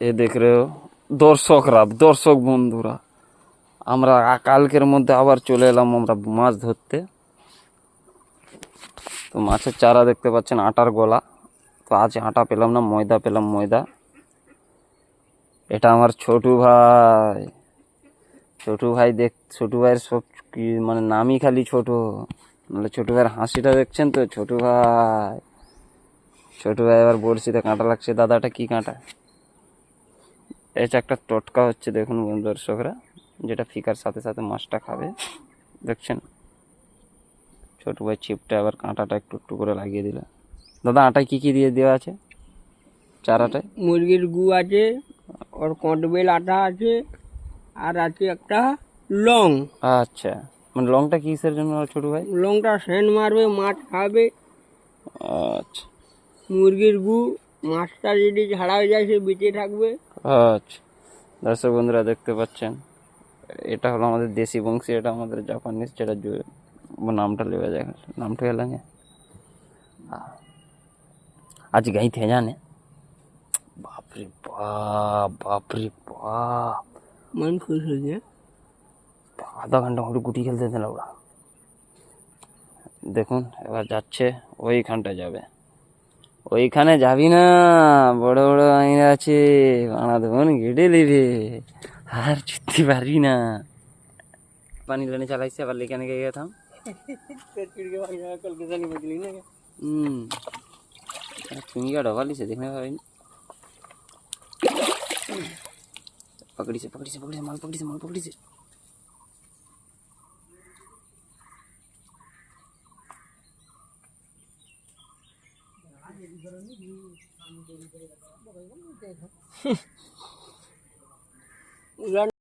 এ দেখ রে দর্শক বন্ধুরা, আমরা কালকের মধ্যে আবার চলে এলাম আমরা মাছ ধরতে। তো মাছের চারা দেখতে পাচ্ছেন, আটার গোলা। তো আজ আটা পেলাম না, ময়দা পেলাম, ময়দা। এটা আমার ছোটু ভাই। ছোটু ভাইয়ের সব কি মানে নামই খালি ছোট, নাহলে ছোটু ভাইয়ের হাসিটা দেখছেন তো? ছোটু ভাই আবার বড়শিতে কাঁটা লাগছে। দাদাটা কি কাঁটা? এটা একটা টটকা হচ্ছে, দেখুন দর্শকরা, যেটা ফিকার সাথে সাথে মাছটা খাবে। দেখছেন ছোট ভাই ছিপটা আবার কাঁটাটা একটু একটু করে লাগিয়ে দিল। দাদা আটায় কি কি দিয়ে দেওয়া আছে চারাটায়? মুরগির গু আছে, ওর কটবেল আটা আছে, আর আছে একটা লং। আচ্ছা, মানে লংটা কিসের জন্য ছোট ভাই? লংটা সেন্ট মারবে, মাছ খাবে। আচ্ছা মুরগির গু, মাছটা যদি ঝাড়া হয়ে যায় সে বেঁচে থাকবে। আচ্ছা, দর্শক বন্ধুরা দেখতে পাচ্ছেন, এটা হলো আমাদের দেশি বংশী, এটা আমাদের জাপানিজ, যেটা নামটা লেগে যায়, নামটা এলাঙ্গে আজ গাই থে জানে। বাপরে বাপ, মন খুশ হয়ে যায়। আধা ঘন্টা মতো গুটি খেলতে দিল ওরা। দেখুন এবার যাচ্ছে, ওইখানটা যাবে। ওইখানে যাবি না, বড় বড় আইন আছে, বানা দেবন গেড়ে নেবে, আর ছুটতে পারবি না। পানি লেনে চালাইছে, আবার লেখানে গিয়ে গেতাম। चुनिया डबाली से देखने का पकड़ी से माल पकड़ी से